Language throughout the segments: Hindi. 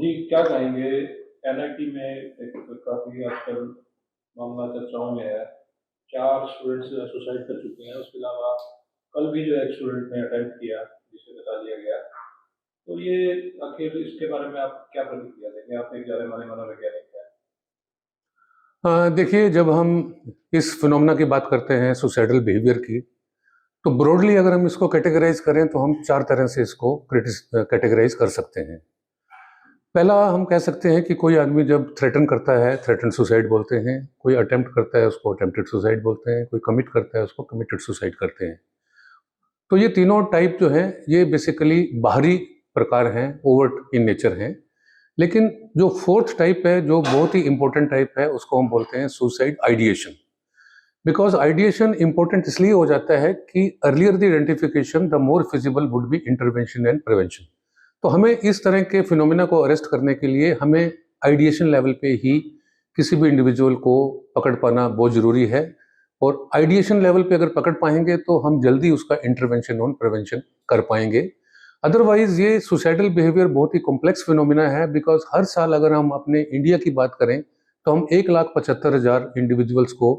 जी, क्या कहेंगे एनआईटी में एक काफ़ी आजकल मामला चर्चाओं में है। 4 स्टूडेंट्स जो है सुसाइड कर चुके हैं। उसके अलावा कल भी जो है एक स्टूडेंट ने अटेम्प्ट किया, जिसे बता दिया गया। तो ये आखिर इसके बारे में आप क्या प्रतिक्रिया देंगे? आप एक जाने-माने मनोवैज्ञानिक हैं। देखिए, जब हम इस फिनोमेना की बात करते हैं सुसाइडल बिहेवियर की, तो ब्रॉडली अगर हम इसको कैटेगराइज करें तो हम 4 तरह से इसको कैटेगराइज कर सकते हैं। पहला हम कह सकते हैं कि कोई आदमी जब थ्रेटन करता है, थ्रेटन सुसाइड बोलते हैं। कोई अटेम्प्ट करता है, उसको अटेम्प्टेड सुसाइड बोलते हैं। कोई कमिट करता है, उसको कमिटेड सुसाइड करते हैं। तो ये तीनों टाइप जो हैं, ये बेसिकली बाहरी प्रकार हैं, ओवर्ट इन नेचर हैं। लेकिन जो फोर्थ टाइप है, जो बहुत ही इंपॉर्टेंट टाइप है, उसको हम बोलते हैं suicide ideation. Because ideation important इसलिए हो जाता है कि earlier the identification the more feasible would be intervention and prevention. तो हमें इस तरह के फिनोमेना को अरेस्ट करने के लिए हमें आइडिएशन लेवल पे ही किसी भी इंडिविजुअल को पकड़ पाना बहुत ज़रूरी है। और आइडिएशन लेवल पे अगर पकड़ पाएंगे तो हम जल्दी उसका इंटरवेंशन और प्रिवेंशन कर पाएंगे। अदरवाइज ये सुसाइडल बिहेवियर बहुत ही कॉम्प्लेक्स फिनोमेना है। बिकॉज हर साल अगर हम अपने इंडिया की बात करें तो हम 1,75,000 इंडिविजुअल्स को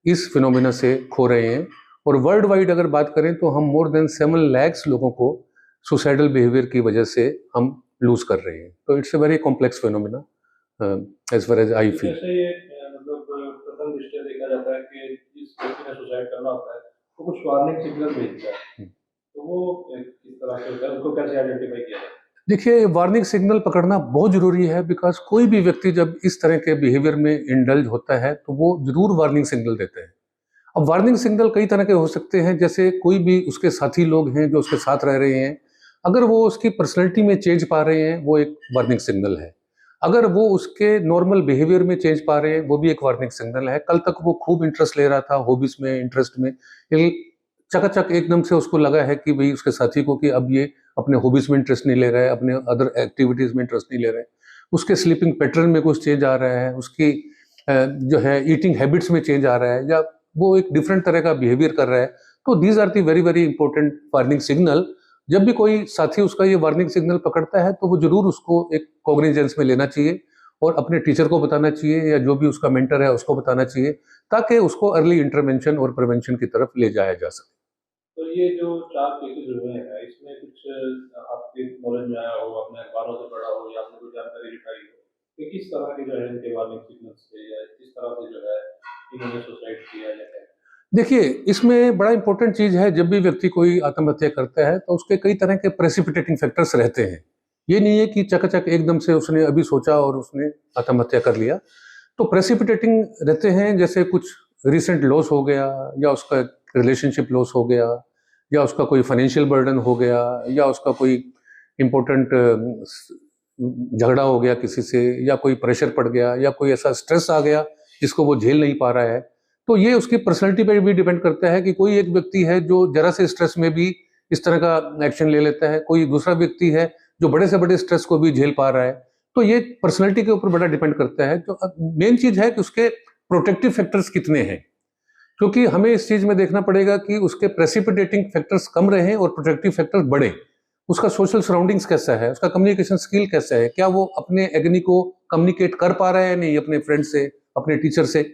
इस फिनोमेना से खो रहे हैं। और वर्ल्ड वाइड अगर बात करें तो हम मोर देन 7 lakhs लोगों को सुसाइडल बिहेवियर की वजह से हम लूज कर रहे हैं। तो it's a very complex phenomena as far as I feel. जैसे ये मतलब प्रथम दृष्टया देखा जाता है कि जिस व्यक्ति ने सुसाइड करना होता है, वो कुछ वार्निंग सिग्नल भेजता है। तो वो किस तरह से होता है? उसको कैसे आइडेंटिफाई किया जाए? देखिए, वार्निंग सिग्नल पकड़ना बहुत जरूरी है। बिकॉज कोई भी व्यक्ति जब इस तरह के बिहेवियर में इंडल्ज होता है तो वो जरूर वार्निंग सिग्नल देते हैं। अब वार्निंग सिग्नल कई तरह के हो सकते हैं। जैसे कोई भी उसके साथी लोग हैं जो उसके साथ रह रहे हैं, अगर वो उसकी पर्सनैलिटी में चेंज पा रहे हैं, वो एक वार्निंग सिग्नल है। अगर वो उसके नॉर्मल बिहेवियर में चेंज पा रहे हैं, वो भी एक वार्निंग सिग्नल है। कल तक वो खूब इंटरेस्ट ले रहा था हॉबीज में, इंटरेस्ट में, चकाचक एकदम से उसको लगा है कि भाई उसके साथी को कि अब ये अपने हॉबीज में इंटरेस्ट नहीं ले रहा है, अपने अदर एक्टिविटीज में इंटरेस्ट नहीं ले रहा है। उसके स्लीपिंग पैटर्न में कुछ चेंज आ रहा है, उसकी जो है ईटिंग हैबिट्स में चेंज आ रहा है, या वो एक डिफरेंट तरह का बिहेवियर कर रहा है। तो these are the very very important warning signal. जब भी कोई साथी उसका ये वार्निंग सिग्नल पकड़ता है तो वो जरूर उसको एक कॉग्निजेंस में लेना चाहिए और अपने टीचर को बताना चाहिए या जो भी उसका मेंटर है उसको बताना चाहिए, ताकि उसको अर्ली इंटरवेंशन और प्रिवेंशन की तरफ ले जाया जा सके। तो ये जो 4 केसेस हुए हैं, इसमें कुछ आपके नॉलेज में आया हो, आपने अखबारों से पढ़ा हो या आपने कोई जानकारी जुटाई हो कि किस तरह के जो है इनके वार्निंग सिग्नल्स थे या किस तरह से जो है इन्होंने सुसाइड किया या क्या? देखिए, इसमें बड़ा इंपॉर्टेंट चीज है, जब भी व्यक्ति कोई आत्महत्या करता है तो उसके कई तरह के प्रेसिपिटेटिंग फैक्टर्स रहते हैं। ये नहीं है कि चकाचक एकदम से उसने अभी सोचा और उसने आत्महत्या कर लिया। तो प्रेसिपिटेटिंग रहते हैं, जैसे कुछ रिसेंट लॉस हो गया, या उसका रिलेशनशिप लॉस हो गया, या उसका कोई फाइनेंशियल बर्डन हो गया, या उसका कोई इम्पोर्टेंट झगड़ा हो गया किसी से, या कोई प्रेशर पड़ गया, या कोई ऐसा स्ट्रेस आ गया जिसको वो झेल नहीं पा रहा है। तो ये उसकी पर्सनैलिटी पर भी डिपेंड करता है कि कोई एक व्यक्ति है जो जरा से स्ट्रेस में भी इस तरह का एक्शन ले लेता है, कोई दूसरा व्यक्ति है जो बड़े से बड़े स्ट्रेस को भी झेल पा रहा है। तो ये पर्सनैलिटी के ऊपर बड़ा डिपेंड करता है। तो मेन चीज है कि उसके प्रोटेक्टिव फैक्टर्स कितने हैं, क्योंकि हमें इस चीज में देखना पड़ेगा कि उसके प्रेसिपिटेटिंग फैक्टर्स कम रहे और प्रोटेक्टिव फैक्टर्स बढ़े। उसका सोशल सराउंडिंग्स कैसा है, उसका कम्युनिकेशन स्किल कैसा है, क्या वो अपने एग्नी को कम्युनिकेट कर पा रहा है नहीं अपने फ्रेंड से, अपने टीचर से।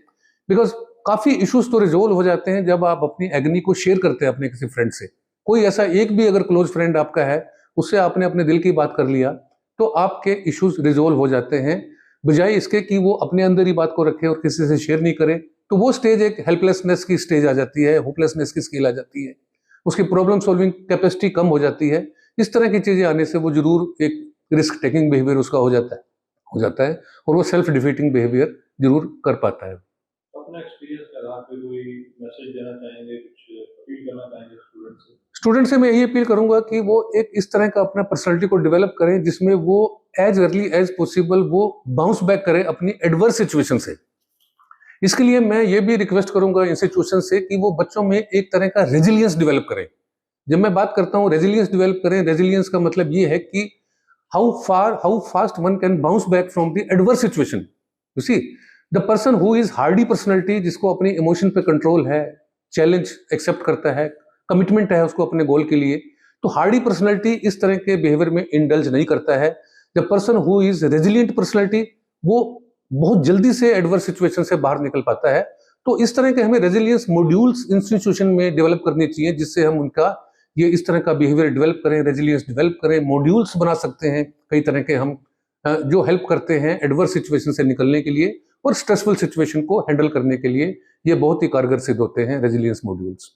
बिकॉज काफी इश्यूज तो रिजोल्व हो जाते हैं जब आप अपनी एग्नी को शेयर करते हैं अपने किसी फ्रेंड से। कोई ऐसा एक भी अगर क्लोज फ्रेंड आपका है, उससे आपने अपने दिल की बात कर लिया, तो आपके इश्यूज रिजोल्व हो जाते हैं, बजाय इसके कि वो अपने अंदर ही बात को रखे और किसी से शेयर नहीं करे। तो वो स्टेज एक हेल्पलेसनेस की स्टेज आ जाती है, होपलेसनेस की स्किल आ जाती है, उसकी प्रॉब्लम सॉल्विंग कैपेसिटी कम हो जाती है। इस तरह की चीजें आने से वो जरूर एक रिस्क टेकिंग बिहेवियर उसका हो जाता है और वो सेल्फ डिफीटिंग बिहेवियर जरूर कर पाता है। अपना एक्सपीरियंस के आधार पे कोई मैसेज देना चाहेंगे, कुछ अपील करना चाहेंगे स्टूडेंट से मैं यही अपील करूंगा कि वो एक इस तरह का अपना पर्सनालिटी को डेवलप करें जिसमें वो एज अर्ली एज पॉसिबल वो बाउंस बैक करे अपनी एडवर्स सिचुएशन से। इसके लिए मैं ये भी रिक्वेस्ट करूंगा इंस्टीट्यूशन से कि वो बच्चों में एक तरह का रेजिलियंस डेवलप करें। जब मैं बात करता हूं रेजिलियंस डेवलप करें, रेजिलियंस का मतलब ये है कि how fast one can bounce back from the adverse situation. You see, the person who is hardy personality, जिसको अपनी इमोशन पे कंट्रोल है, चैलेंज एक्सेप्ट करता है, कमिटमेंट है उसको अपने गोल के लिए, तो हार्डी पर्सनैलिटी इस तरह के बिहेवियर में इंडल्ज नहीं करता है। The person who is resilient personality वो बहुत जल्दी से एडवर्स सिचुएशन से बाहर निकल पाता है। तो इस तरह के हमें रेजिलियंस मॉड्यूल्स इंस्टीट्यूशन में डेवलप करनी चाहिए, जिससे हम उनका ये इस तरह का बिहेवियर डेवलप करें, रेजिलियंस डेवलप करें। मॉड्यूल्स बना सकते हैं कई तरह के हम जो हेल्प करते हैं एडवर्स सिचुएशन से निकलने के लिए और स्ट्रेसफुल सिचुएशन को हैंडल करने के लिए। ये बहुत ही कारगर सिद्ध होते हैं रेजिलियंस मॉड्यूल्स।